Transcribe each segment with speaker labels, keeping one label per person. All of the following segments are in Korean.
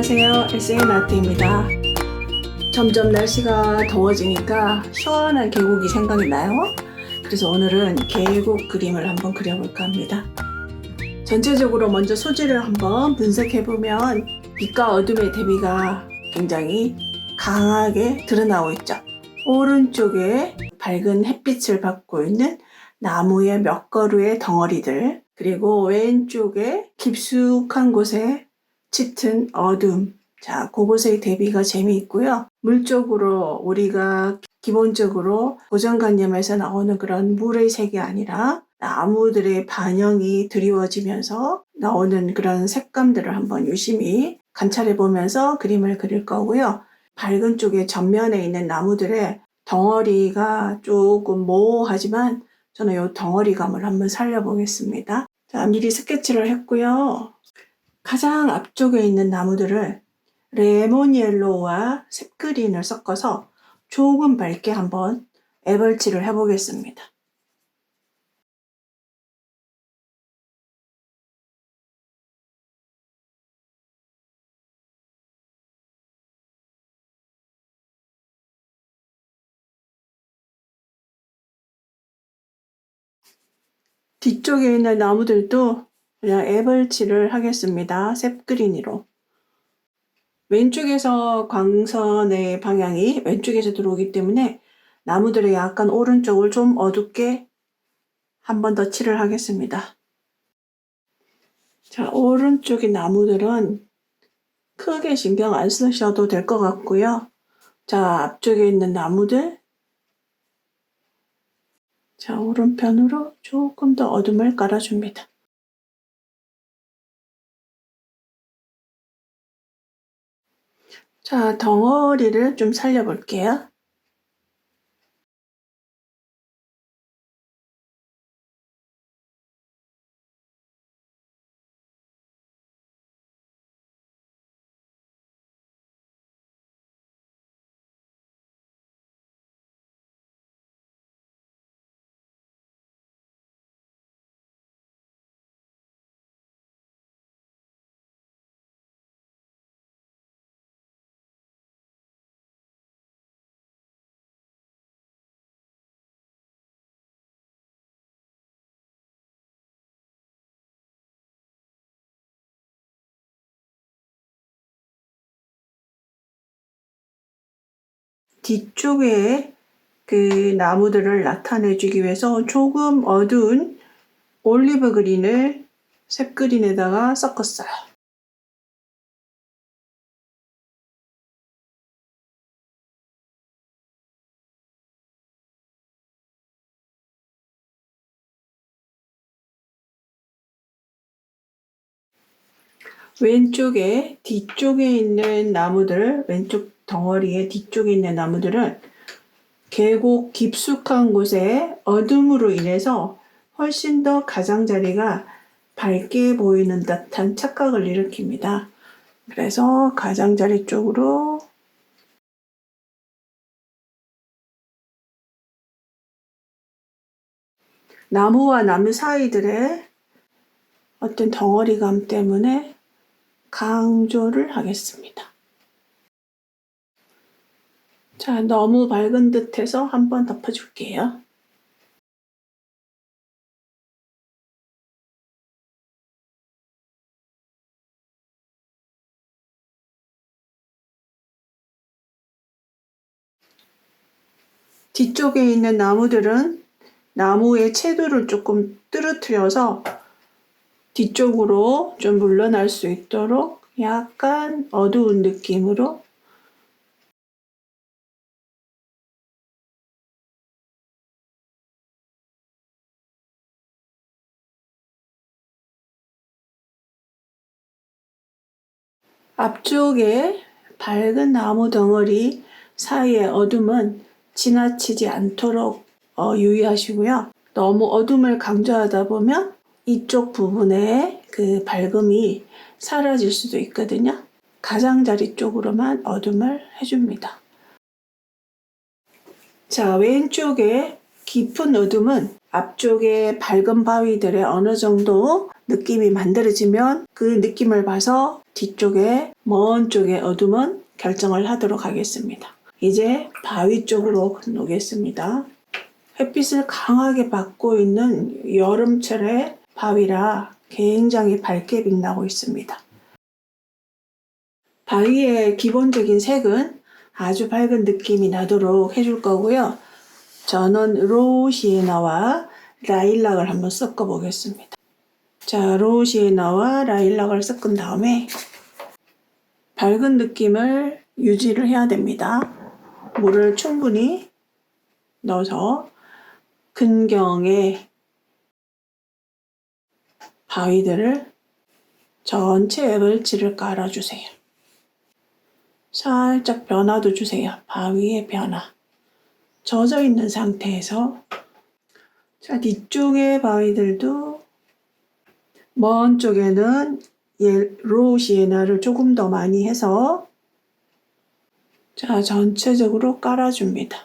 Speaker 1: 안녕하세요. SN아트입니다. 점점 날씨가 더워지니까 시원한 계곡이 생각이 나요. 그래서 오늘은 계곡 그림을 한번 그려볼까 합니다. 전체적으로 먼저 소재를 한번 분석해보면 빛과 어둠의 대비가 굉장히 강하게 드러나고 있죠. 오른쪽에 밝은 햇빛을 받고 있는 나무의 몇 그루의 덩어리들, 그리고 왼쪽에 깊숙한 곳에 짙은 어둠. 자, 그곳의 대비가 재미있고요. 물적으로 우리가 기본적으로 고정관념에서 나오는 그런 물의 색이 아니라 나무들의 반영이 드리워지면서 나오는 그런 색감들을 한번 유심히 관찰해 보면서 그림을 그릴 거고요. 밝은 쪽에 전면에 있는 나무들의 덩어리가 조금 모호하지만 저는 이 덩어리감을 한번 살려보겠습니다. 자, 미리 스케치를 했고요. 가장 앞쪽에 있는 나무들을 레몬 옐로우와 샘그린을 섞어서 조금 밝게 한번 애벌칠을 해보겠습니다. 뒤쪽에 있는 나무들도 그냥 애벌칠을 하겠습니다. 샘그린으로. 왼쪽에서 광선의 방향이 왼쪽에서 들어오기 때문에 나무들의 약간 오른쪽을 좀 어둡게 한 번 더 칠을 하겠습니다. 자, 오른쪽의 나무들은 크게 신경 안 쓰셔도 될 것 같고요. 자, 앞쪽에 있는 나무들, 자, 오른편으로 조금 더 어둠을 깔아줍니다. 자, 덩어리를 좀 살려볼게요. 뒤쪽에 그 나무들을 나타내주기 위해서 조금 어두운 올리브 그린을 색 그린에다가 섞었어요. 왼쪽에 뒤쪽에 있는 나무들, 왼쪽 덩어리의 뒤쪽에 있는 나무들은 계곡 깊숙한 곳에 어둠으로 인해서 훨씬 더 가장자리가 밝게 보이는 듯한 착각을 일으킵니다. 그래서 가장자리 쪽으로 나무와 나무 사이들의 어떤 덩어리감 때문에 강조를 하겠습니다. 자, 너무 밝은 듯해서 한번 덮어줄게요. 뒤쪽에 있는 나무들은 나무의 채도를 조금 떨어뜨려서 뒤쪽으로 좀 물러날 수 있도록 약간 어두운 느낌으로 앞쪽에 밝은 나무 덩어리 사이의 어둠은 지나치지 않도록 유의하시고요. 너무 어둠을 강조하다 보면 이쪽 부분에 그 밝음이 사라질 수도 있거든요. 가장자리 쪽으로만 어둠을 해줍니다. 자, 왼쪽에 깊은 어둠은 앞쪽에 밝은 바위들의 어느 정도 느낌이 만들어지면 그 느낌을 봐서 뒤쪽에 먼 쪽의 어둠은 결정을 하도록 하겠습니다. 이제 바위 쪽으로 놓겠습니다. 햇빛을 강하게 받고 있는 여름철의 바위라 굉장히 밝게 빛나고 있습니다. 바위의 기본적인 색은 아주 밝은 느낌이 나도록 해줄 거고요. 저는 로우 시에나와 라일락을 한번 섞어 보겠습니다. 자, 로우 시에나와 라일락을 섞은 다음에 밝은 느낌을 유지를 해야 됩니다. 물을 충분히 넣어서 근경에 바위들을 전체 애벌치를 깔아주세요. 살짝 변화도 주세요. 바위의 변화. 젖어 있는 상태에서 자, 뒤쪽의 바위들도 먼 쪽에는 로우 시에나를 조금 더 많이 해서 자, 전체적으로 깔아줍니다.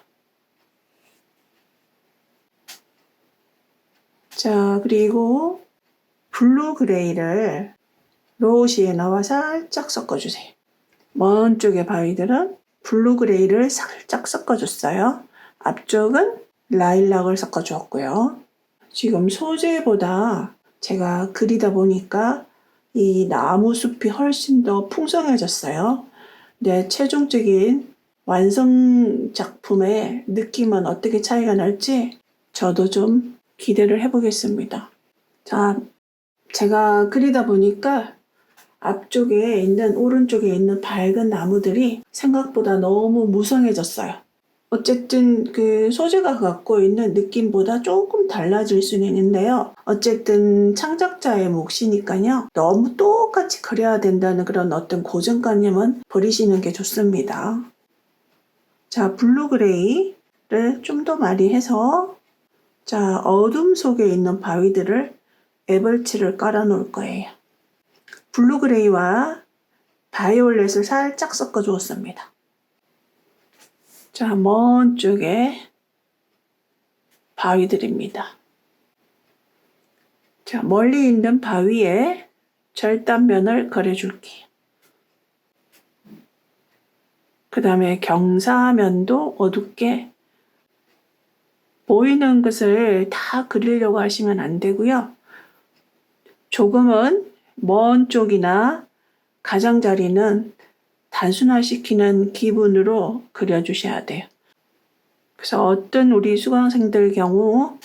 Speaker 1: 자, 그리고 블루 그레이를 로우 시에나와 살짝 섞어주세요. 먼 쪽의 바위들은 블루 그레이를 살짝 섞어줬어요. 앞쪽은 라일락을 섞어주었고요. 지금 소재보다 제가 그리다 보니까 이 나무 숲이 훨씬 더 풍성해졌어요. 네, 최종적인 완성 작품의 느낌은 어떻게 차이가 날지 저도 좀 기대를 해보겠습니다. 자, 제가 그리다 보니까 앞쪽에 있는 오른쪽에 있는 밝은 나무들이 생각보다 너무 무성해졌어요. 어쨌든 그 소재가 갖고 있는 느낌보다 조금 달라질 수는 있는데요. 어쨌든 창작자의 몫이니까요. 너무 똑같이 그려야 된다는 그런 어떤 고정관념은 버리시는 게 좋습니다. 자, 블루 그레이를 좀 더 많이 해서 자, 어둠 속에 있는 바위들을 애벌치를 깔아 놓을 거예요. 블루 그레이와 바이올렛을 살짝 섞어 주었습니다. 자, 먼 쪽에 바위들입니다. 자, 멀리 있는 바위에 절단면을 그려줄게요. 그 다음에 경사면도 어둡게 보이는 것을 다 그리려고 하시면 안 되고요. 조금은 먼 쪽이나 가장자리는 단순화시키는 기분으로 그려주셔야 돼요. 그래서 어떤 우리 수강생들 경우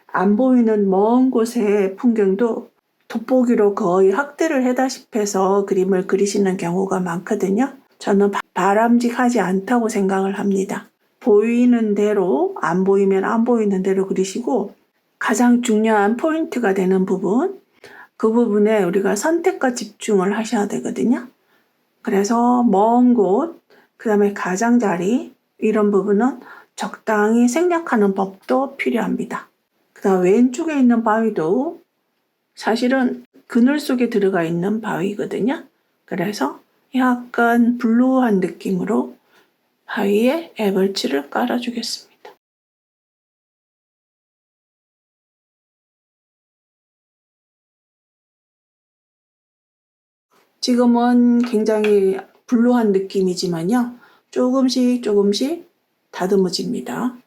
Speaker 1: 안 보이는 먼 곳의 풍경도 돋보기로 거의 확대를 해다시피 해서 그림을 그리시는 경우가 많거든요. 저는 바람직하지 않다고 생각을 합니다. 보이는 대로, 안 보이면 안 보이는 대로 그리시고 가장 중요한 포인트가 되는 부분, 그 부분에 우리가 선택과 집중을 하셔야 되거든요. 그래서 먼 곳, 그 다음에 가장자리 이런 부분은 적당히 생략하는 법도 필요합니다. 그 다음 왼쪽에 있는 바위도 사실은 그늘 속에 들어가 있는 바위거든요. 그래서 약간 블루한 느낌으로 바위에 애벌치를 깔아주겠습니다. 지금은 굉장히 블루한 느낌이지만요. 조금씩 다듬어집니다.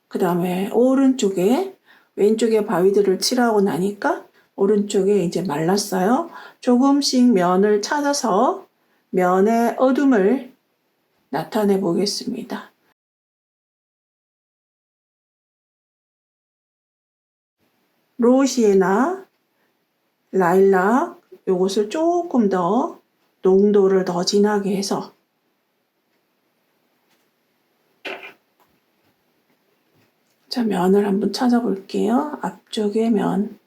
Speaker 1: 그 다음에 오른쪽에 왼쪽에 바위들을 칠하고 나니까 오른쪽에 이제 말랐어요. 조금씩 면을 찾아서 면의 어둠을 나타내 보겠습니다. 로시에나, 라일락 요것을 조금 더 농도를 더 진하게 해서 자, 면을 한번 찾아볼게요. 앞쪽에 면.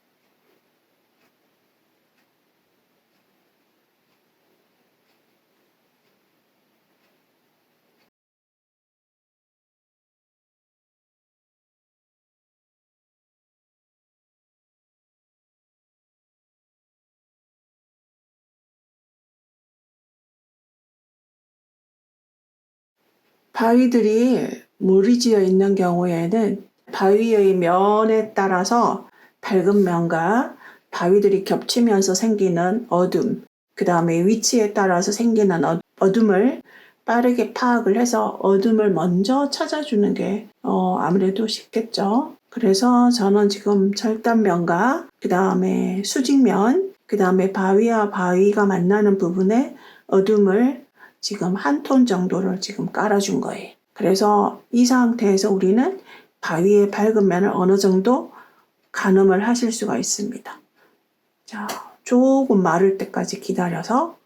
Speaker 1: 바위들이 무리지어 있는 경우에는 바위의 면에 따라서 밝은 면과 바위들이 겹치면서 생기는 어둠, 그 다음에 위치에 따라서 생기는 어둠을 빠르게 파악을 해서 어둠을 먼저 찾아주는 게 아무래도 쉽겠죠. 그래서 저는 지금 절단면과 그 다음에 수직면, 그 다음에 바위와 바위가 만나는 부분에 어둠을 지금 한 톤 정도를 지금 깔아준 거예요. 그래서 이 상태에서 우리는 바위의 밝은 면을 어느 정도 가늠을 하실 수가 있습니다. 자, 조금 마를 때까지 기다려서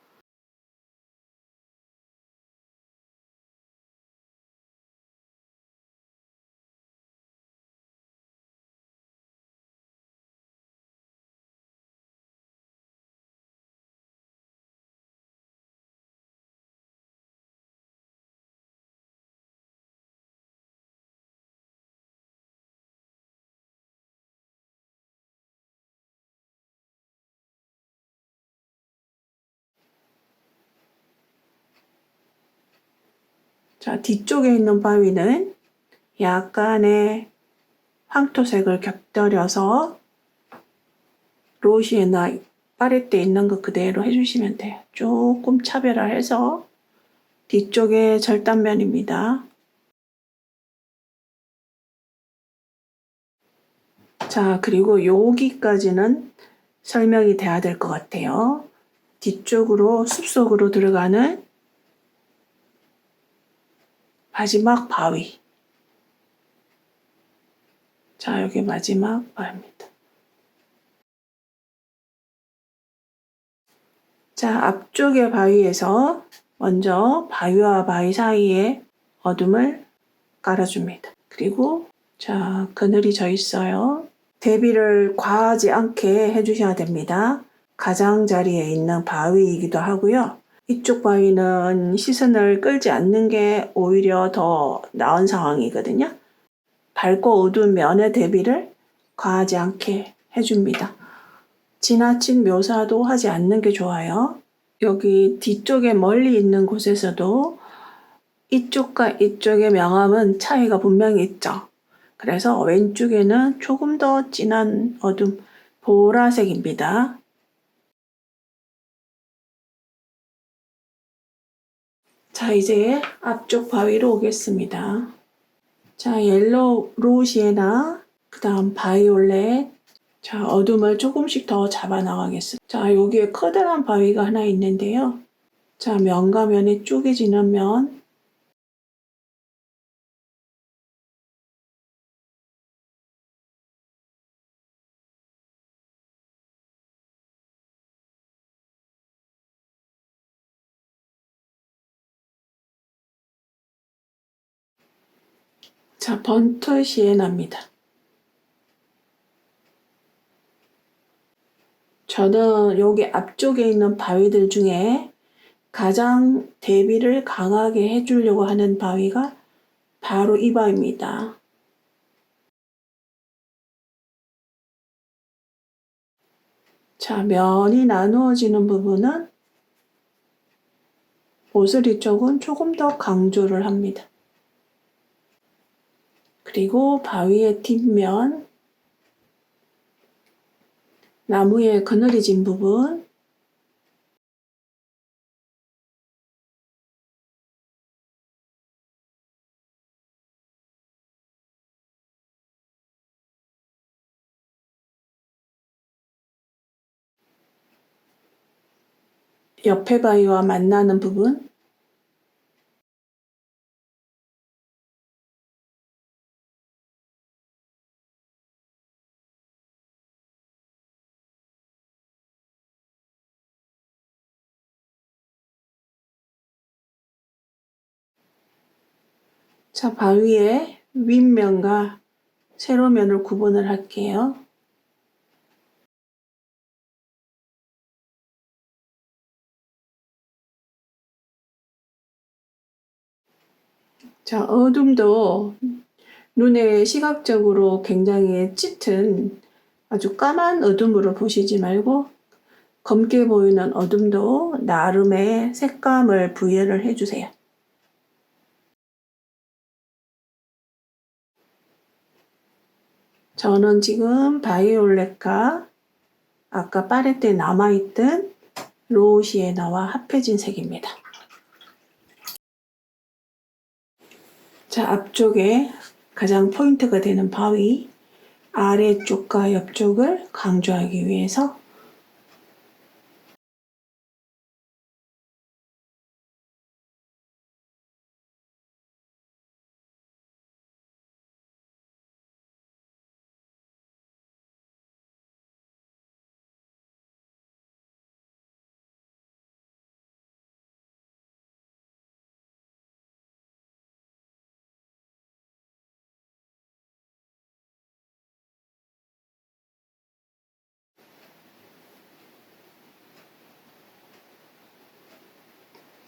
Speaker 1: 자, 뒤쪽에 있는 바위는 약간의 황토색을 곁들여서 로시에나 파레트에 있는 거 그대로 해주시면 돼요. 조금 차별화해서 뒤쪽에 절단면입니다. 자, 그리고 여기까지는 설명이 돼야 될 것 같아요. 뒤쪽으로 숲속으로 들어가는 마지막 바위. 자, 여기 마지막 바위입니다. 자, 앞쪽의 바위에서 먼저 바위와 바위 사이에 어둠을 깔아줍니다. 그리고 자, 그늘이 져 있어요. 대비를 과하지 않게 해주셔야 됩니다. 가장자리에 있는 바위이기도 하고요. 이쪽 바위는 시선을 끌지 않는 게 오히려 더 나은 상황이거든요. 밝고 어두운 면의 대비를 과하지 않게 해줍니다. 지나친 묘사도 하지 않는 게 좋아요. 여기 뒤쪽에 멀리 있는 곳에서도 이쪽과 이쪽의 명암은 차이가 분명히 있죠. 그래서 왼쪽에는 조금 더 진한 어둠, 보라색입니다. 자, 이제 앞쪽 바위로 오겠습니다. 자, 옐로우 로시에나, 그 다음 바이올렛. 자, 어둠을 조금씩 더 잡아 나가겠습니다. 자, 여기에 커다란 바위가 하나 있는데요. 자, 면과 면이 쪼개지는 면. 자, 번트 시에나입니다. 저는 여기 앞쪽에 있는 바위들 중에 가장 대비를 강하게 해주려고 하는 바위가 바로 이 바위입니다. 자, 면이 나누어지는 부분은 보슬이 쪽은 조금 더 강조를 합니다. 그리고 바위의 뒷면, 나무에 그늘이 진 부분, 옆에 바위와 만나는 부분, 자, 바위의 윗면과 세로면을 구분을 할게요. 자, 어둠도 눈에 시각적으로 굉장히 짙은 아주 까만 어둠으로 보시지 말고 검게 보이는 어둠도 나름의 색감을 부여를 해주세요. 저는 지금 바이올렛과 아까 파레트에 남아있던 로우 시에나와 합해진 색입니다. 자, 앞쪽에 가장 포인트가 되는 바위 아래쪽과 옆쪽을 강조하기 위해서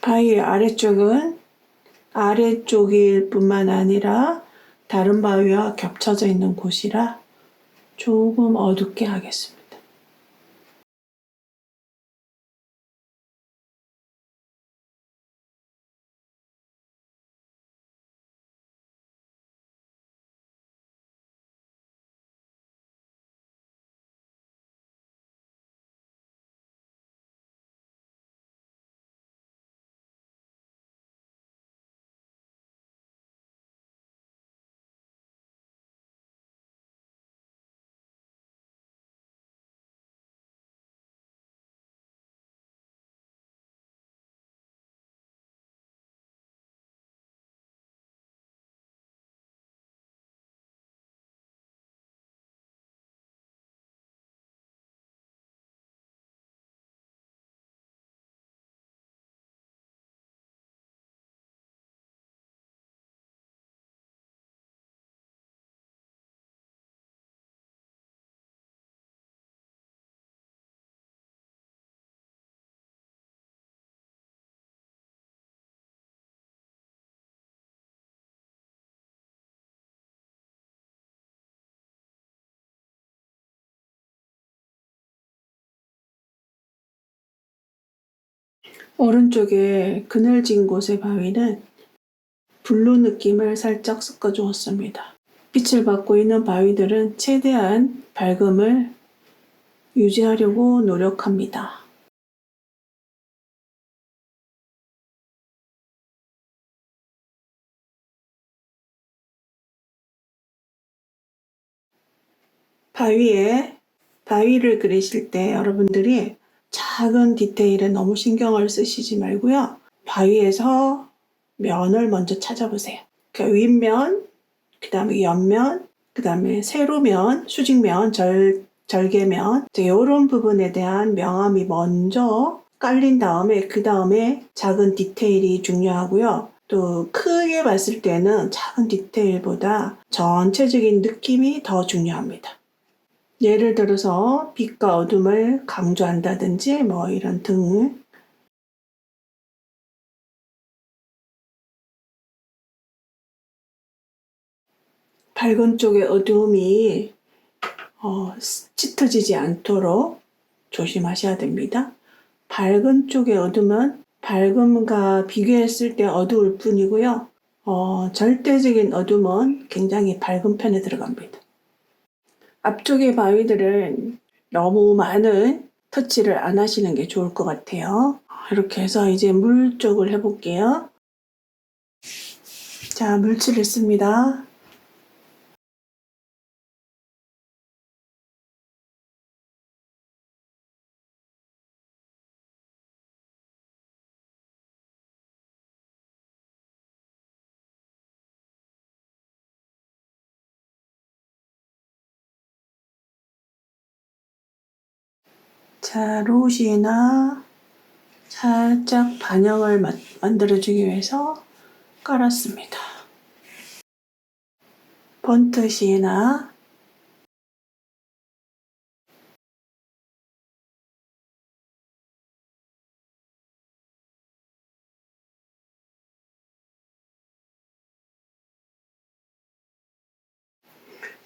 Speaker 1: 바위의 아래쪽은 아래쪽일 뿐만 아니라 다른 바위와 겹쳐져 있는 곳이라 조금 어둡게 하겠습니다. 오른쪽에 그늘진 곳의 바위는 블루 느낌을 살짝 섞어 주었습니다. 빛을 받고 있는 바위들은 최대한 밝음을 유지하려고 노력합니다. 바위를 그리실 때 여러분들이 작은 디테일에 너무 신경을 쓰시지 말고요. 바위에서 면을 먼저 찾아보세요. 그 윗면, 그 다음에 옆면, 그 다음에 세로면, 수직면, 절개면 이런 부분에 대한 명암이 먼저 깔린 다음에 그 다음에 작은 디테일이 중요하고요. 또 크게 봤을 때는 작은 디테일보다 전체적인 느낌이 더 중요합니다. 예를 들어서 빛과 어둠을 강조한다든지 뭐 이런 등 밝은 쪽의 어둠이 짙어지지 않도록 조심하셔야 됩니다. 밝은 쪽의 어둠은 밝음과 비교했을 때 어두울 뿐이고요. 절대적인 어둠은 굉장히 밝은 편에 들어갑니다. 앞쪽의 바위들은 너무 많은 터치를 안 하시는 게 좋을 것 같아요. 이렇게 해서 이제 물 쪽을 해볼게요. 자, 물칠을 씁니다. 자, 로시에나 살짝 반영을 만들어주기 위해서 깔았습니다. 번트 시에나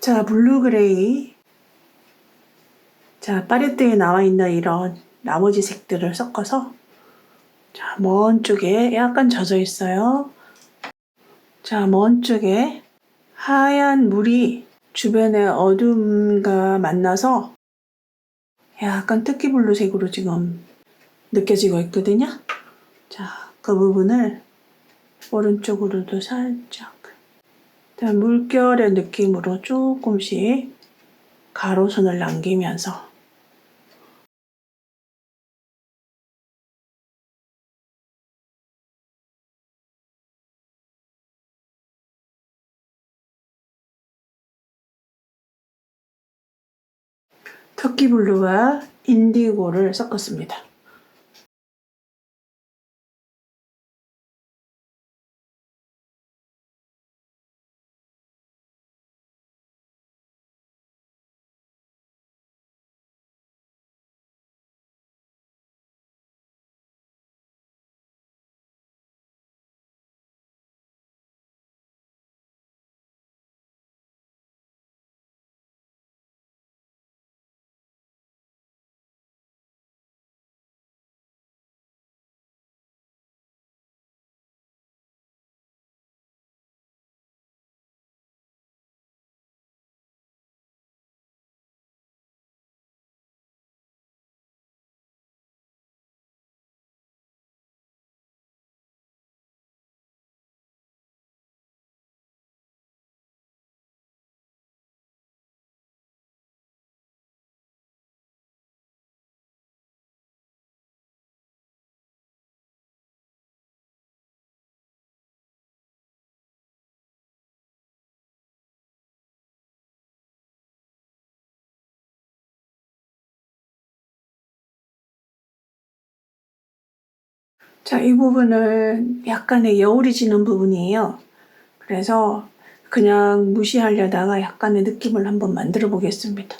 Speaker 1: 자, 블루그레이 자, 팔레트에 나와 있는 이런 나머지 색들을 섞어서 자, 먼 쪽에 약간 젖어 있어요. 자, 먼 쪽에 하얀 물이 주변의 어둠과 만나서 약간 특기블루색으로 지금 느껴지고 있거든요. 자, 그 부분을 오른쪽으로도 살짝 물결의 느낌으로 조금씩 가로선을 남기면서 터키블루와 인디고를 섞었습니다. 자, 이 부분은 약간의 여울이 지는 부분이에요. 그래서 그냥 무시하려다가 약간의 느낌을 한번 만들어 보겠습니다.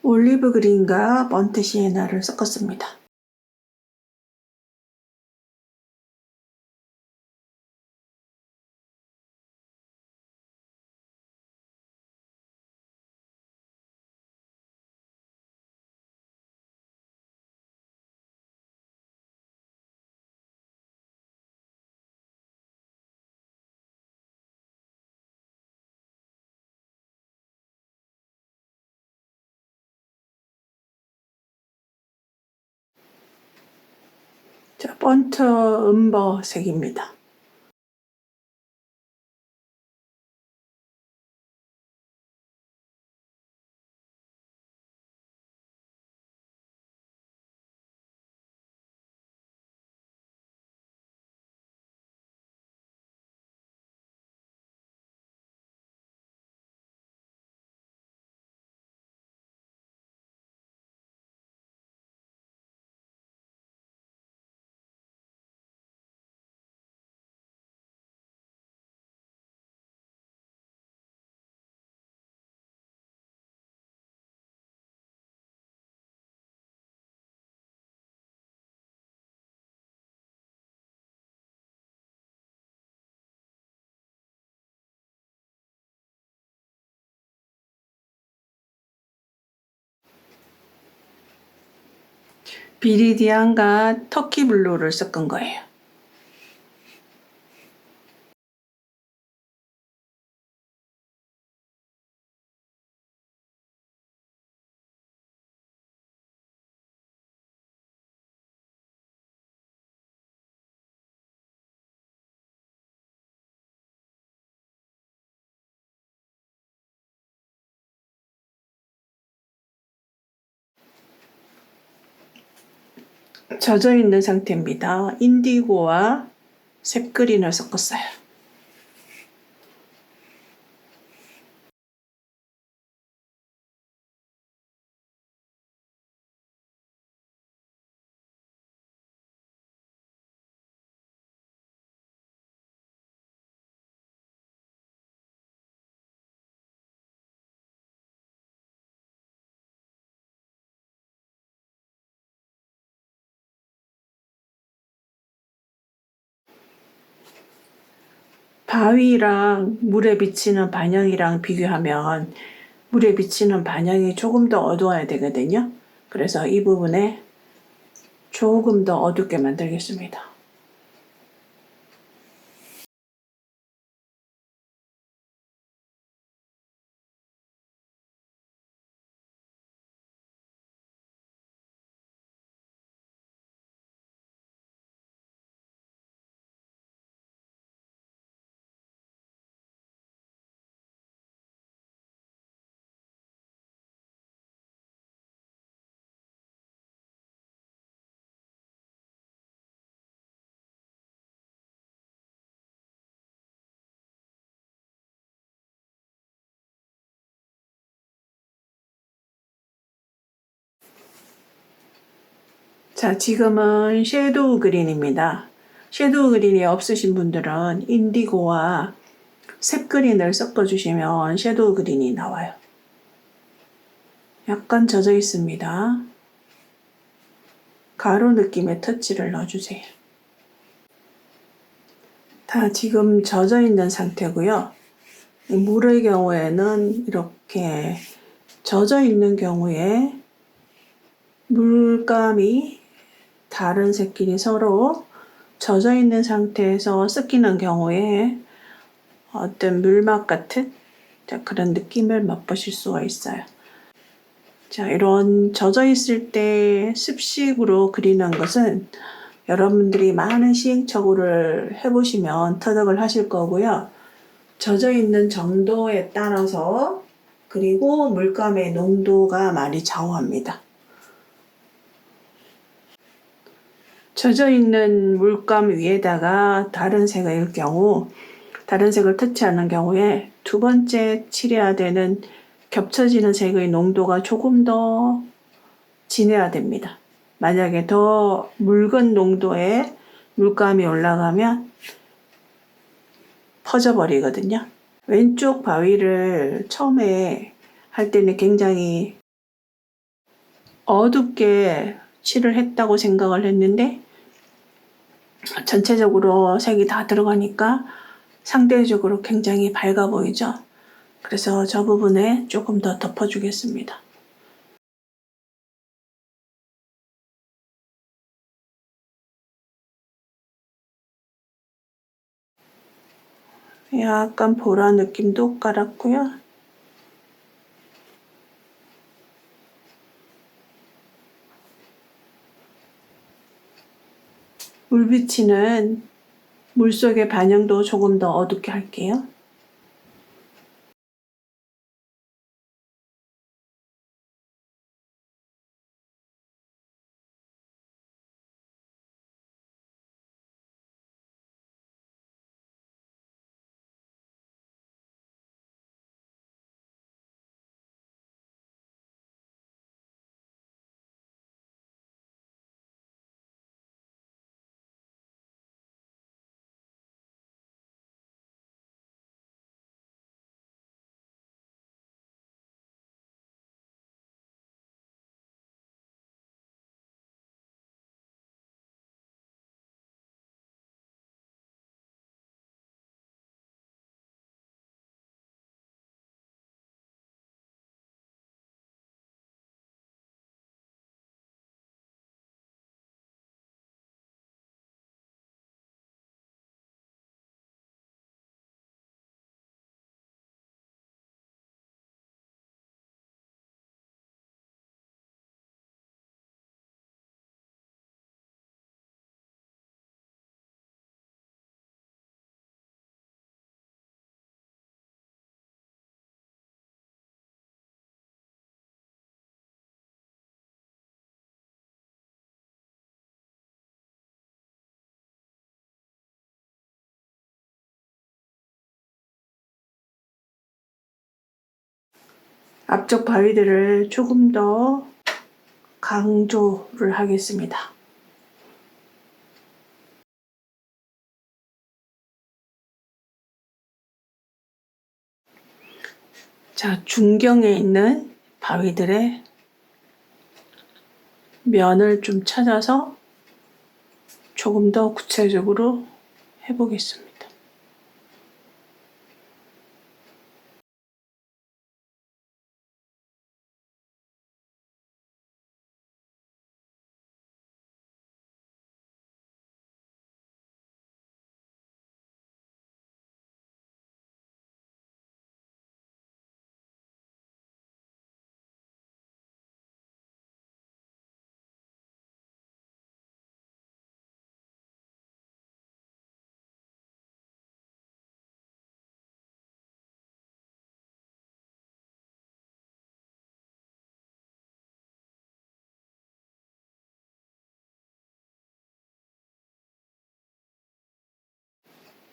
Speaker 1: 올리브 그린과 번트 시에나를 섞었습니다. 자, 번트 음버색입니다. 비리디안과 터키블루를 섞은 거예요. 젖어 있는 상태입니다. 인디고와 셉그린을 섞었어요. 바위랑 물에 비치는 반영이랑 비교하면 물에 비치는 반영이 조금 더 어두워야 되거든요. 그래서 이 부분에 조금 더 어둡게 만들겠습니다. 자, 지금은 섀도우 그린입니다. 섀도우 그린이 없으신 분들은 인디고와 색 그린을 섞어주시면 섀도우 그린이 나와요. 약간 젖어 있습니다. 가루 느낌의 터치를 넣어주세요. 다 지금 젖어 있는 상태고요. 물의 경우에는 이렇게 젖어 있는 경우에 물감이 다른 색끼리 서로 젖어 있는 상태에서 섞이는 경우에 어떤 물맛 같은 그런 느낌을 맛보실 수가 있어요. 자, 이런 젖어 있을 때 습식으로 그리는 것은 여러분들이 많은 시행착오를 해보시면 터득을 하실 거고요. 젖어 있는 정도에 따라서 그리고 물감의 농도가 많이 좌우합니다. 젖어 있는 물감 위에다가 다른 색일 경우, 다른 색을 터치하는 경우에 두 번째 칠해야 되는 겹쳐지는 색의 농도가 조금 더 진해야 됩니다. 만약에 더 묽은 농도의 물감이 올라가면 퍼져버리거든요. 왼쪽 바위를 처음에 할 때는 굉장히 어둡게 칠을 했다고 생각을 했는데 전체적으로 색이 다 들어가니까 상대적으로 굉장히 밝아 보이죠? 그래서 저 부분에 조금 더 덮어주겠습니다. 약간 보라 느낌도 깔았고요. 물비치는 물속의 반영도 조금 더 어둡게 할게요. 앞쪽 바위들을 조금 더 강조를 하겠습니다. 자, 중경에 있는 바위들의 면을 좀 찾아서 조금 더 구체적으로 해보겠습니다.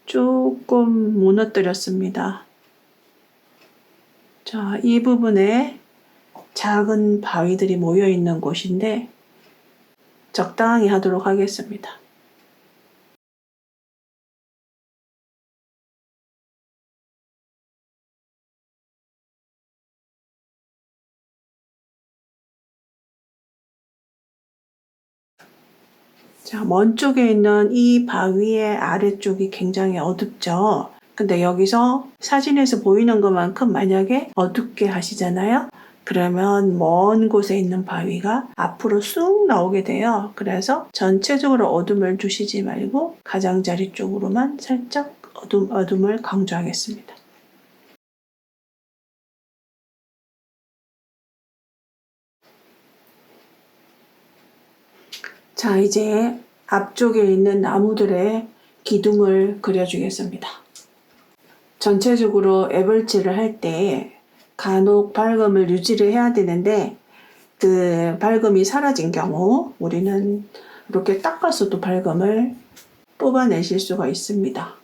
Speaker 1: 조금 무너뜨렸습니다. 자, 이 부분에 작은 바위들이 모여 있는 곳인데 적당히 하도록 하겠습니다. 자, 먼 쪽에 있는 이 바위의 아래쪽이 굉장히 어둡죠. 근데 여기서 사진에서 보이는 것만큼 만약에 어둡게 하시잖아요. 그러면 먼 곳에 있는 바위가 앞으로 쑥 나오게 돼요. 그래서 전체적으로 어둠을 주시지 말고 가장자리 쪽으로만 살짝 어둠을 강조하겠습니다. 자, 이제 앞쪽에 있는 나무들의 기둥을 그려주겠습니다. 전체적으로 애벌칠을 할 때 간혹 밝음을 유지를 해야 되는데 그 밝음이 사라진 경우 우리는 이렇게 닦아서도 밝음을 뽑아내실 수가 있습니다.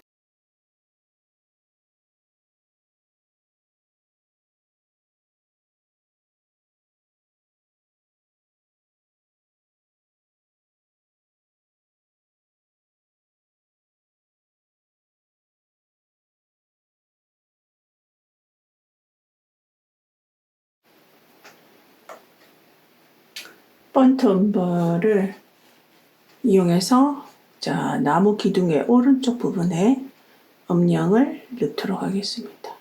Speaker 1: 번트 음벌을 이용해서 자, 나무 기둥의 오른쪽 부분에 음영을 넣도록 하겠습니다.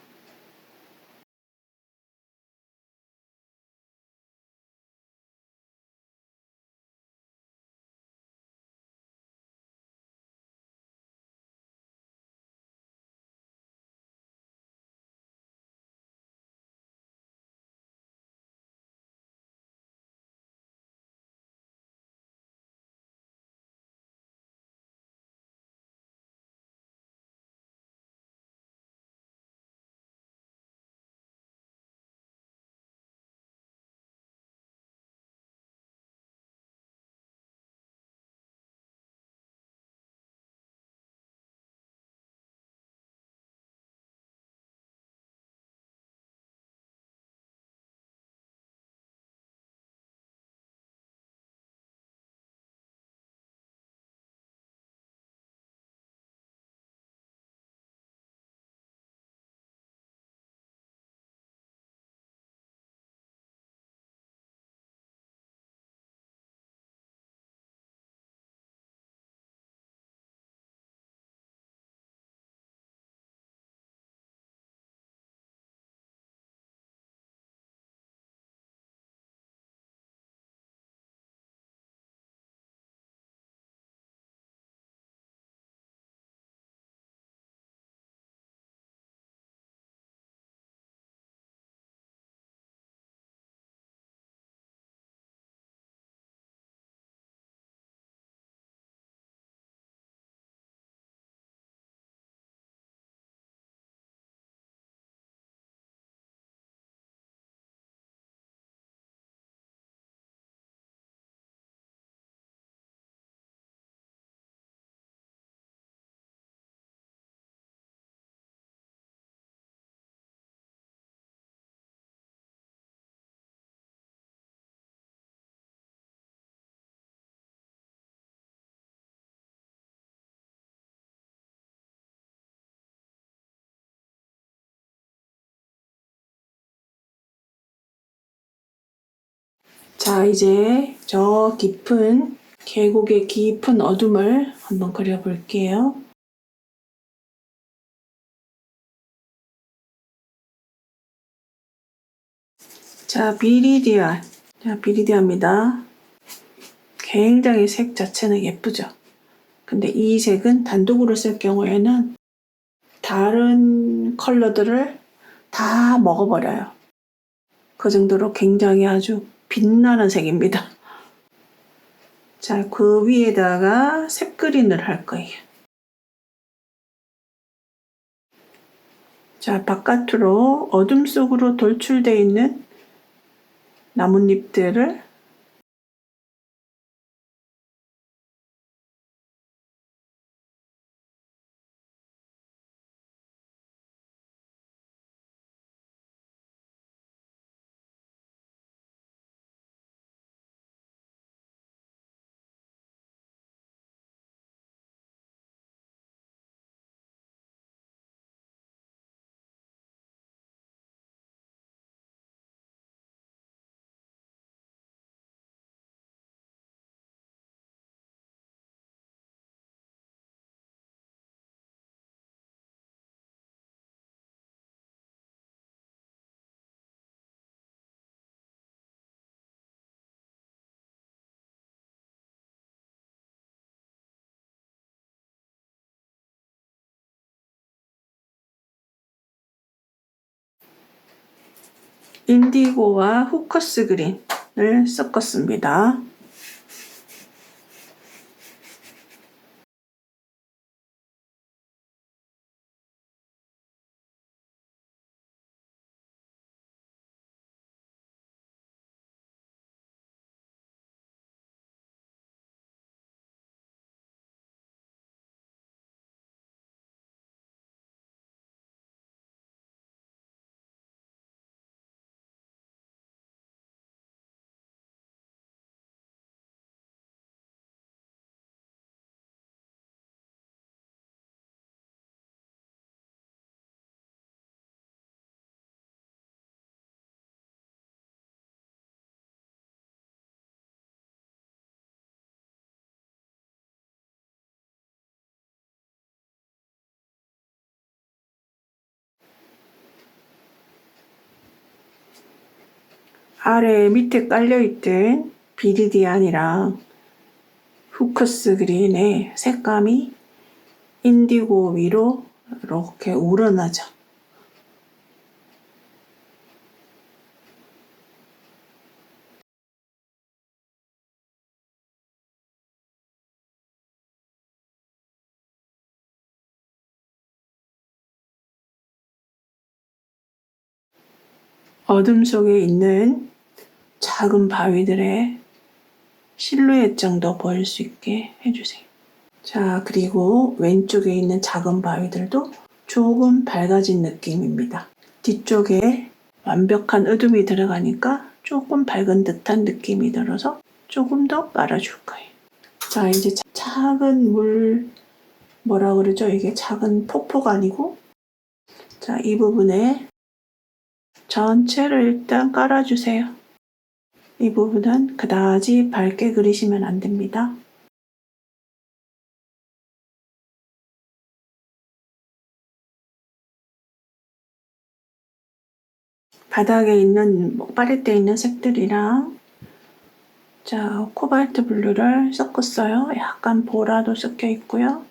Speaker 1: 자, 이제 저 깊은 계곡의 깊은 어둠을 한번 그려볼게요. 자, 비리디안. 자, 비리디아입니다. 굉장히 색 자체는 예쁘죠? 근데 이 색은 단독으로 쓸 경우에는 다른 컬러들을 다 먹어버려요. 그 정도로 굉장히 아주 빛나는 색입니다. 자, 그 위에다가 색 그린을 할 거예요. 자, 바깥으로 어둠 속으로 돌출되어 있는 나뭇잎들을 인디고와 후커스 그린을 섞었습니다. 아래 밑에 깔려있던 비리디안이랑 후커스 그린의 색감이 인디고 위로 이렇게 우러나죠. 어둠 속에 있는 작은 바위들의 실루엣 정도 보일 수 있게 해주세요. 자, 그리고 왼쪽에 있는 작은 바위들도 조금 밝아진 느낌입니다. 뒤쪽에 완벽한 어둠이 들어가니까 조금 밝은 듯한 느낌이 들어서 조금 더 깔아줄 거예요. 자, 이제 작은 뭐라 그러죠? 이게 작은 폭포가 아니고, 자, 이 부분에 전체를 일단 깔아주세요. 이 부분은 그다지 밝게 그리시면 안 됩니다. 바닥에 있는 팔레트에 있는 색들이랑 자, 코발트 블루를 섞었어요. 약간 보라도 섞여 있고요.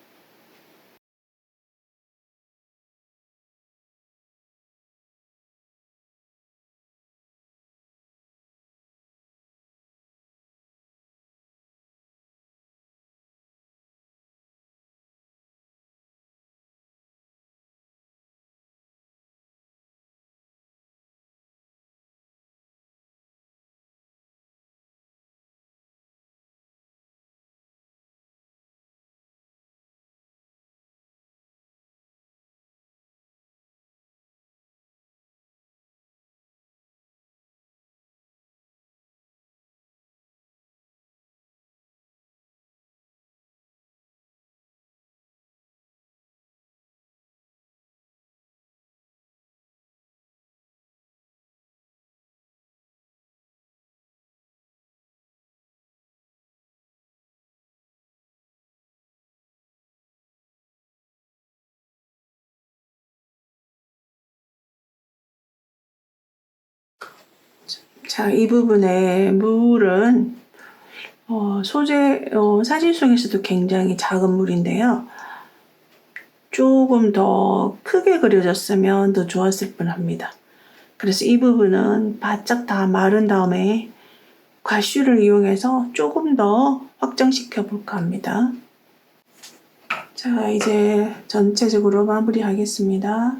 Speaker 1: 자, 이 부분에 물은 사진 속에서도 굉장히 작은 물인데요. 조금 더 크게 그려졌으면 더 좋았을 뻔합니다. 그래서 이 부분은 바짝 다 마른 다음에 과슈를 이용해서 조금 더 확장시켜 볼까 합니다. 자, 이제 전체적으로 마무리하겠습니다.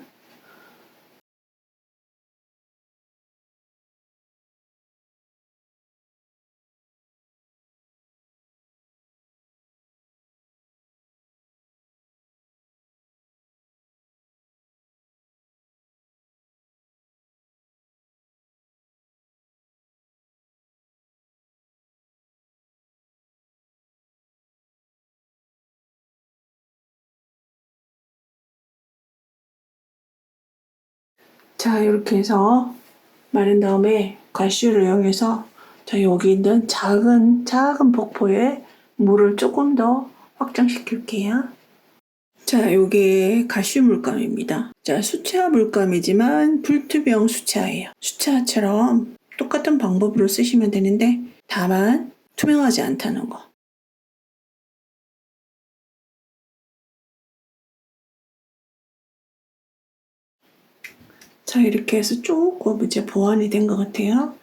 Speaker 1: 자, 이렇게 해서 마른 다음에 과슈를 이용해서 자, 여기 있는 작은 폭포에 물을 조금 더 확장시킬게요. 자, 요게 가슈 물감입니다. 자, 수채화 물감이지만 불투명 수채화예요. 수채화처럼 똑같은 방법으로 쓰시면 되는데 다만 투명하지 않다는 거. 자, 이렇게 해서 조금 이제 보완이 된 것 같아요.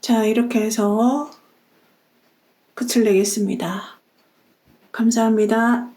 Speaker 1: 자, 이렇게 해서 끝을 내겠습니다. 감사합니다.